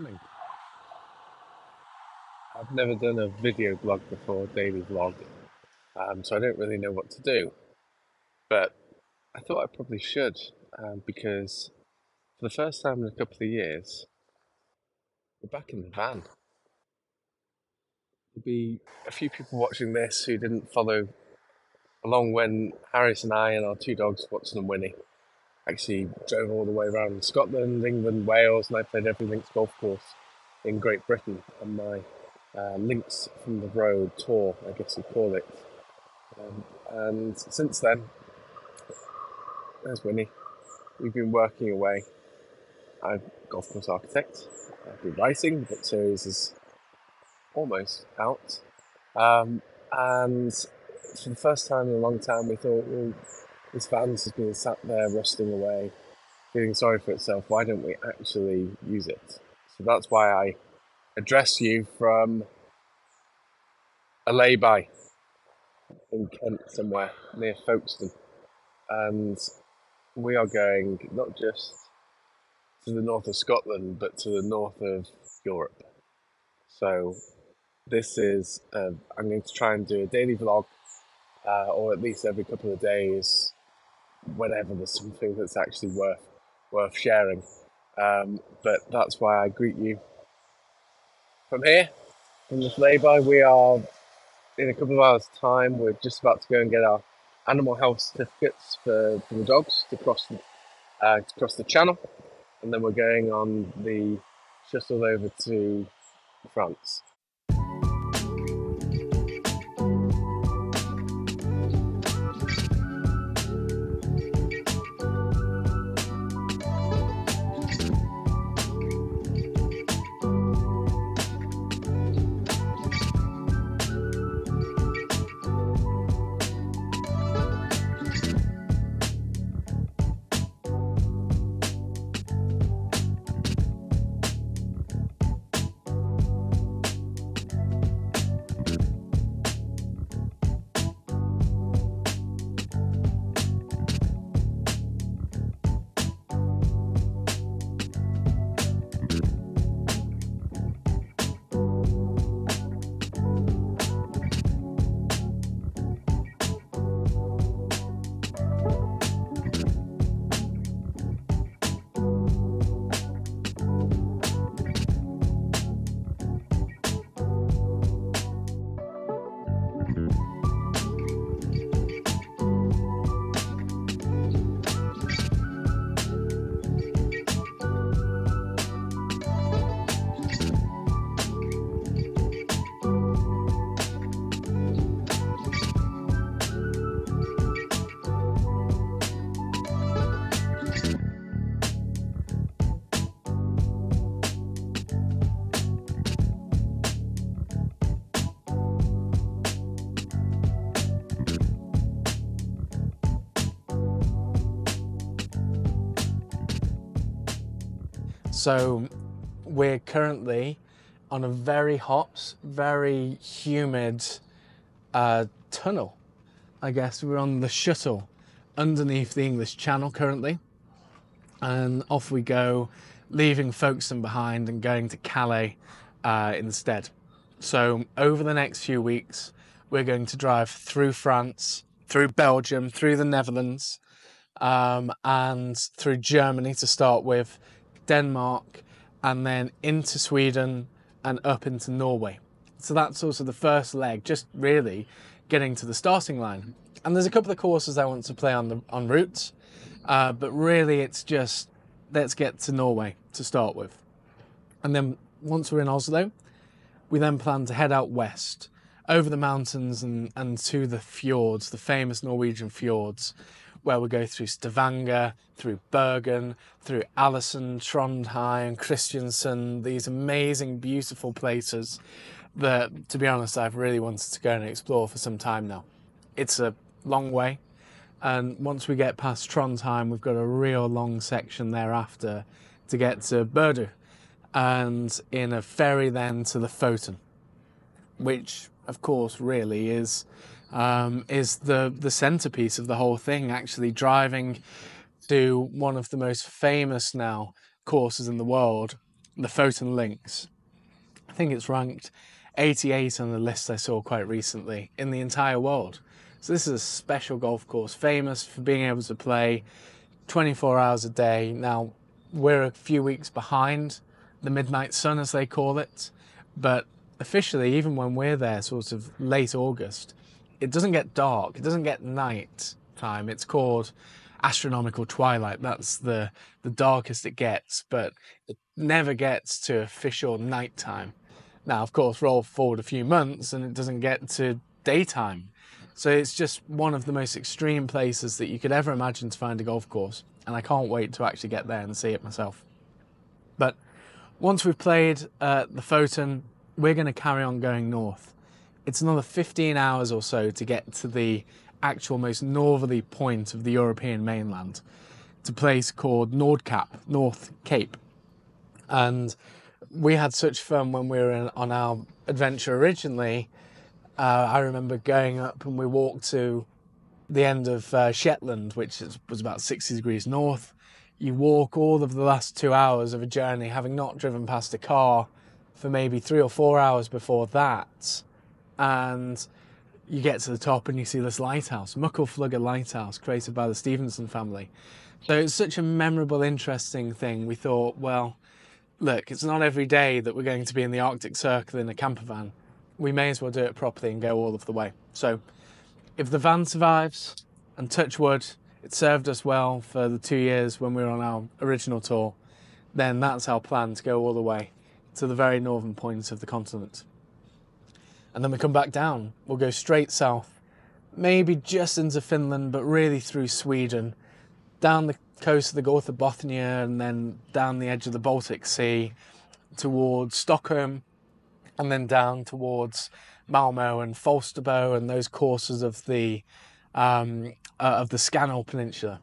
Morning. I've never done a video blog before, daily vlog, so I don't really know what to do. But I thought I probably should, because for the first time in a couple of years, we're back in the van. There'll be a few people watching this who didn't follow along when Harriet and I and our two dogs, Watson and Winnie, actually drove all the way around Scotland, England, Wales, and I played every links golf course in Great Britain on my Links from the Road tour, I guess you'd call it. And since then, there's Winnie. We've been working away. I'm a golf course architect. I've been writing. The book series is almost out. And for the first time in a long time, we thought, well, this van has been sat there rusting away, feeling sorry for itself. Why don't we actually use it? So that's why I address you from a lay-by in Kent somewhere near Folkestone. And we are going not just to the north of Scotland, but to the north of Europe. So this is, I'm going to try and do a daily vlog, or at least every couple of days, whenever there's something that's actually worth sharing. But that's why I greet you from here, from this lay-by. We are, in a couple of hours' time, we're just about to go and get our animal health certificates for the dogs to cross the channel, and then we're going on the shuttle over to France. So we're currently on a very hot, very humid tunnel. I guess we're on the shuttle underneath the English Channel currently. And off we go, leaving Folkestone behind and going to Calais instead. So over the next few weeks, we're going to drive through France, through Belgium, through the Netherlands, and through Germany to start with, Denmark, and then into Sweden and up into Norway. So that's also the first leg, just really getting to the starting line. And there's a couple of courses I want to play on route, but really it's just, let's get to Norway to start with. And then once we're in Oslo, we then plan to head out west, over the mountains and to the fjords, the famous Norwegian fjords, where we go through Stavanger, through Bergen, through Ålesund, Trondheim, Kristiansand, these amazing, beautiful places that, to be honest, I've really wanted to go and explore for some time now. It's a long way, and once we get past Trondheim, we've got a real long section thereafter to get to Børdu, and in a ferry then to the Foten, which, of course, really is the centerpiece of the whole thing, actually driving to one of the most famous now courses in the world, the Photon Links. I think it's ranked 88 on the list I saw quite recently in the entire world. So this is a special golf course, famous for being able to play 24 hours a day. Now, we're a few weeks behind the midnight sun, as they call it, but officially, even when we're there sort of late August, it doesn't get dark, it doesn't get night time. It's called astronomical twilight. That's the darkest it gets, but it never gets to official nighttime. Now, of course, roll forward a few months and it doesn't get to daytime. So it's just one of the most extreme places that you could ever imagine to find a golf course, and I can't wait to actually get there and see it myself. But once we've played the Photon, we're going to carry on going north. It's another 15 hours or so to get to the actual most northerly point of the European mainland. It's a place called Nordkap, North Cape. And we had such fun when we were on our adventure originally. I remember going up and we walked to the end of Shetland, which was about 60 degrees north. You walk all of the last 2 hours of a journey, having not driven past a car for maybe 3 or 4 hours before that. And you get to the top and you see this lighthouse, Muckleflugga Lighthouse, created by the Stevenson family. So it's such a memorable, interesting thing. We thought, well, look, it's not every day that we're going to be in the Arctic Circle in a camper van. We may as well do it properly and go all of the way. So if the van survives, and touch wood, it served us well for the 2 years when we were on our original tour, then that's our plan, to go all the way to the very northern points of the continent. And then we come back down. We'll go straight south, maybe just into Finland, but really through Sweden, down the coast of the Gulf of Bothnia, and then down the edge of the Baltic Sea towards Stockholm, and then down towards Malmo and Falsterbo and those courses of the Scanal Peninsula.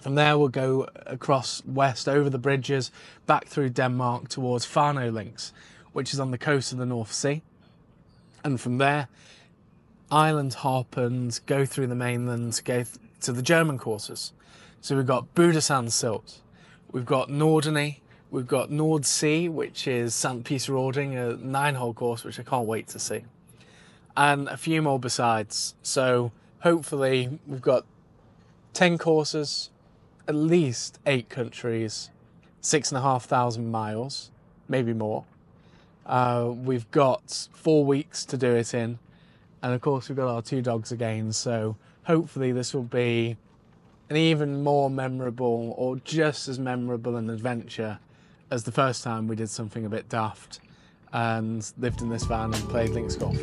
From there we'll go across west over the bridges back through Denmark towards Farno Links, which is on the coast of the North Sea. And from there, island hop and go through the mainland to go to the German courses. So we've got Budasand Silt, we've got Norderney, we've got Nordsee, which is St. Peter-Ording, a 9-hole course, which I can't wait to see. And a few more besides. So hopefully we've got 10 courses, at least 8 countries, 6,500 miles, maybe more. We've got 4 weeks to do it in. And of course we've got our 2 dogs again. So hopefully this will be an even more memorable, or just as memorable an adventure as the first time we did something a bit daft and lived in this van and played links golf.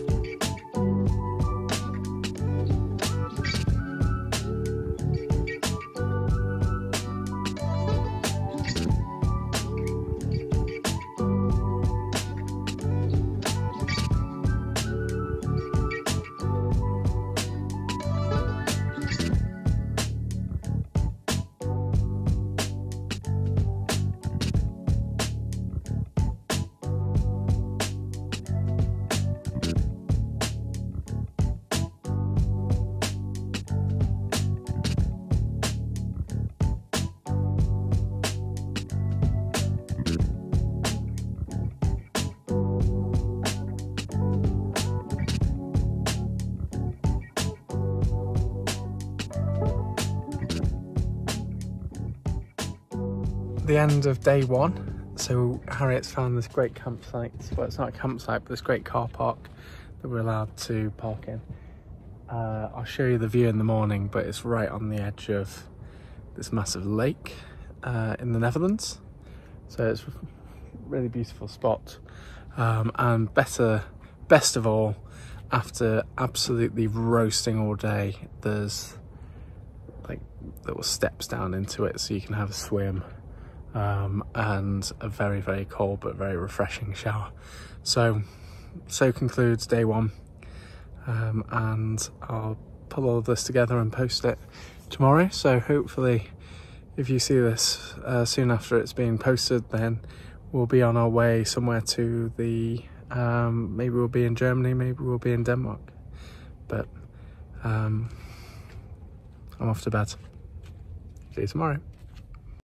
The end of day 1. So Harriet's found this great campsite. Well, it's not a campsite, but this great car park that we're allowed to park in. I'll show you the view in the morning, but it's right on the edge of this massive lake in the Netherlands. So it's a really beautiful spot. And best of all, after absolutely roasting all day, there's like little steps down into it so you can have a swim. And a very, very cold but very refreshing shower. So concludes day 1, and I'll pull all of this together and post it tomorrow. So hopefully if you see this soon after it's being posted, then we'll be on our way somewhere to the maybe we'll be in Germany, maybe we'll be in Denmark, but I'm off to bed. See you tomorrow.